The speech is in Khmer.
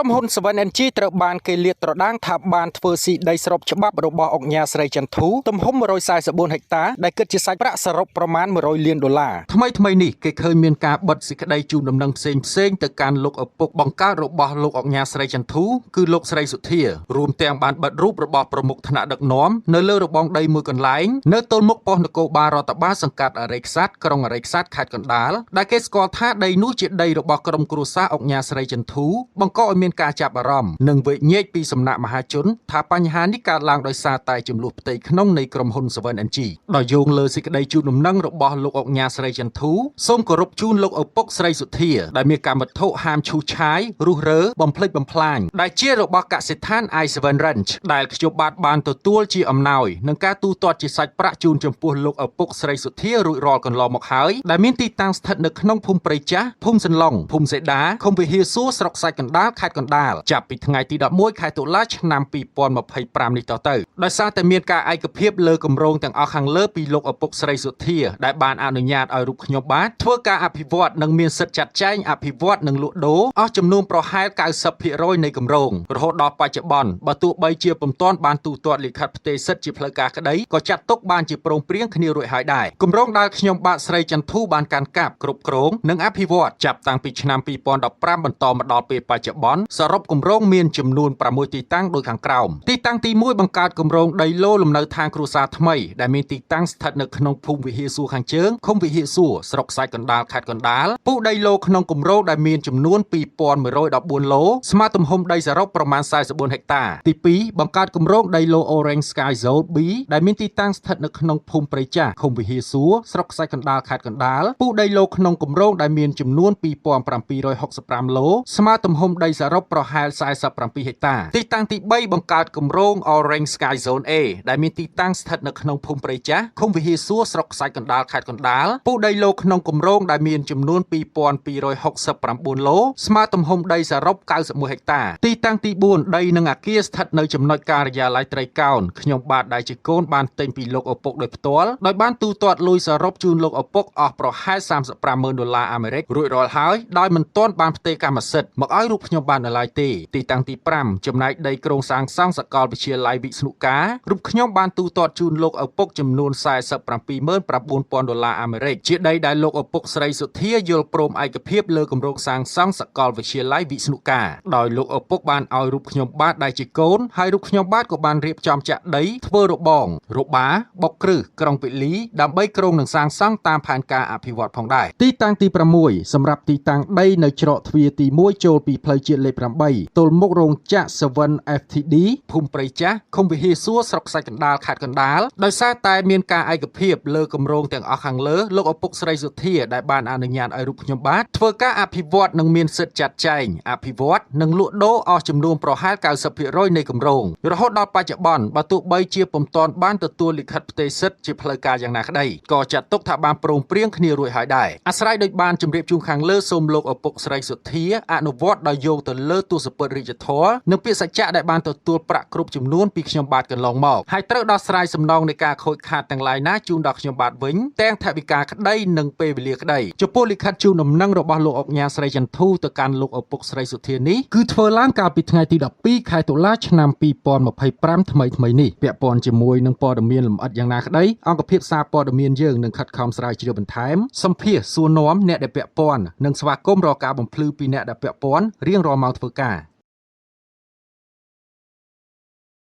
ក្រុមហ៊ុន 7NG ត្រូវបានគេលាតត្រដាងថាបានធ្វើស៊ីដីស្របច្បាប់របស់អង្គការស្រីចន្ទធូទំហំ144ហិកតាដែលគិតជាសាច់ប្រាក់សរុបប្រមាណ100លានដុល្លារថ្មីនេះគេឃើញមានការបិទសេចក្តីជូនដំណឹងផ្សេងទៅកាន់លោកឪពុកបង្កើតរបស់លោកអង្គការស្រីចន្ទធូគឺលោកស្រីសុធារួមទាំងបានបិទរូបរបស់ប្រមុខថ្នាក់ដឹកនាំនៅលើរបងដីមួយកន្លែងនៅទល់មុខប៉ុស្តិ៍នគរបាលរដ្ឋបាលសង្កាត់អរិយខ្សាត់ក្រុងអរិយខ្សាត់ខេត្តកណ្ដាលដែលគេស្គាល់ថាដីនោះជាដីរបស់ក្រុមគ្រួសារអង្គការស្រីចន្ទធូបង្កឲ្យមានការចាប់អារម្មណ៍និងវិញែកពីសំណាក់មហាជនថាបញ្ហានេះកើតឡើងដោយសារតែចំនួនផ្ទៃក្នុងនៃក្រុមហ៊ុន 7NG ដោយយោងលើសេចក្តីជូនដំណឹងរបស់លោកអង្គការស្រីចន្ទធូសូមគោរពជូនលោកឪពុកស្រីសុធាដែលមានកម្មវត្ថុហាមឈូសឆាយរុះរើបំផ្លិចបំផ្លាញដែលជារបស់កសិដ្ឋាន i7 Ranch ដែលខ្ញុំបានទទួលជាអំណោយនឹងការទូទាត់ជាសាច់ប្រាក់ជូនចំពោះលោកឪពុកស្រីសុធារួចរាល់កន្លងមកហើយដែលមានទីតាំងស្ថិតនៅក្នុងភូមិព្រៃចាស់ភូមិសន្លងភូមិសេដាឃុំវិហារសួរស្រុកសាច់កណ្ដាលខេត្តកណ្ដាលចាប់ពីថ្ងៃទី11ខែតុលាឆ្នាំ2025នេះតទៅដោយសារតែមានការឯកភាពលើគម្រោងទាំងអស់ខាងលើពីលោកឪពុកស្រីសុធាដែលបានអនុញ្ញាតឲ្យរូបខ្ញុំបាទធ្វើការអភិវឌ្ឍនិងមានសិទ្ធិចាត់ចែងអភិវឌ្ឍនិងលក់ដូរអស់ចំនួនប្រហែល 90% នៃគម្រោងរហូតដល់បច្ចុប្បន្នបើទោះបីជាពុំទាន់បានទូទាត់លិខិតផ្ទេរសិទ្ធិជាផ្លូវការក្តីក៏ចាត់ទុកបានជាព្រមព្រៀងគ្នារួចហើយដែរគម្រោងដែលខ្ញុំបាទស្រីចន្ទធូបានកាន់កាប់គ្រប់គ្រងនិងអភិវឌ្ឍចាប់តាំងពីឆ្នាំ2015បន្តមកដល់ពេលបច្ចុប្បន្នសរុបគម្រោងមានចំនួន6ទីតាំងដូចខាងក្រោមទីតាំងទី1បង្កើតគម្រោងដីឡូលំនៅឋានគ្រួសារថ្មីដែលមានទីតាំងស្ថិតនៅក្នុងភូមិវិហារសួរខាងជើងឃុំវិហារសួរស្រុកសាច់កណ្ដាលខេត្តកណ្ដាលពូដីឡូក្នុងគម្រោងដែលមានចំនួន2114ឡូស្មើទំហំដីសរុបប្រមាណ44ហិកតាទី2បង្កើតគម្រោងដីឡូ Orange Sky Zone B ដែលមានទីតាំងស្ថិតនៅក្នុងភូមិព្រៃចាស់ឃុំវិហារសួរស្រុកសាច់កណ្ដាលខេត្តកណ្ដាលពូដីឡូក្នុងគម្រោងដែលមានចំនួន2765ឡូស្មើទំហំដីសរុបប្រហែល47ហិកតាទីតាំងទី3បង្កើតគម្រោង Orange Sky Zone A ដែលមានទីតាំងស្ថិតនៅក្នុងភូមិព្រៃចាស់ឃុំវិហារសួរស្រុកសាច់កណ្ដាលខេត្តកណ្ដាលពូដីឡូក្នុងគម្រោងដែលមានចំនួន2269ឡូស្មើទំហំដីសរុប91ហិកតាទីតាំងទី4ដីនិងអគារស្ថិតនៅចំណុចការិយាល័យត្រីកោណខ្ញុំបាទដែលជាកូនបានទិញពីលោកឪពុកដោយផ្ទាល់ដោយបានទូទាត់លុយសរុបជូនលោកឪពុកអស់ប្រហែល$350,000អាមេរិករួចរាល់ហើយដោយមិនទាន់បានផ្ទេរកម្មសិទ្ធិមកឲ្យរូបខ្ញុំបាននៅឡើយទេទីតាំងទី5ចំណែកដីក្រុងសាងសង់សាកលវិទ្យាល័យវិស្ណុការរូបខ្ញុំបានទូទាត់ជូនលោកឪពុកចំនួន$479,000អាមេរិកជាដីដែលលោកឪពុកស្រីសុធាយល់ព្រមឯកភាពលើគម្រោងសាងសង់សាកលវិទ្យាល័យវិស្ណុការដោយលោកឪពុកបានឲ្យរូបខ្ញុំបាទដែលជាកូនហើយរូបខ្ញុំបាទក៏បានរៀបចំចាក់ដីធ្វើរបងរបាបុកគ្រឹះក្រុងពេលីដើម្បីក្រុងនឹងសាងសង់តាមផែនការអភិវឌ្ឍផងដែរទីតាំងទី6សម្រាប់ទីតាំងដីនៅច្រកទ្វារទី1ចូលពីផ្លូវជាតិលេខ8ទល់មុខរោងចក្រ 7FTD ភូមិព្រៃចាស់ឃុំវិហារសួរស្រុកសាច់កណ្ដាលខេត្តកណ្ដាលដោយសារតែមានការឯកភាពលើគម្រោងទាំងអស់ខាងលើលោកឪពុកស្រីសុធាដែលបានអនុញ្ញាតឲ្យរូបខ្ញុំបាទធ្វើការអភិវឌ្ឍនិងមានសិទ្ធិចាត់ចែងអភិវឌ្ឍនិងលក់ដូរអស់ចំនួនប្រហែល 90% នៃគម្រោងរហូតដល់បច្ចុប្បន្នបើទោះបីជាពុំទាន់បានទទួលលិខិតផ្ទេរសិទ្ធិជាផ្លូវការយ៉ាងណាក្តីក៏ចាត់ទុកថាបានព្រមព្រៀងគ្នារួចហើយដែរអាស្រ័យដោយបានជម្រាបជូនខាងលើសូមលោកឪពុកស្រីសុធាអនុវត្តដោយយោងទៅលើទស្សពិតរាជធម៌និងពាក្យសច្ចៈដែលបានទទួលប្រាក់គ្រប់ចំនួនពីខ្ញុំបាទកន្លងមកហើយត្រូវដោះស្រាយសំណងនៃការខូចខាតទាំងឡាយណាជូនដល់ខ្ញុំបាទវិញទាំងថវិកាក្តីនិងពេលវេលាក្តីចំពោះលិខិតជូនដំណឹងរបស់លោកអង្គការស្រីចន្ទធូទៅកាន់លោកឪពុកស្រីសុធានេះគឺធ្វើឡើងកាលពីថ្ងៃទី12ខែតុលាឆ្នាំ2025ថ្មីនេះពាក់ព័ន្ធជាមួយនឹងព័ត៌មានលម្អិតយ៉ាងណាក្តីអង្គភាពសារព័ត៌មានយើងនឹងខិតខំស្រាវជ្រាវបន្ថែមសម្ភាសសួរនាំអ្នកដែលពាក់ព័ន្ធនិងស្វាគមន៍រកការបំភ្លឺពីអ្នកដែលពាក់ព័ន្ធរៀងរាល់ម៉ោងធ្វើការ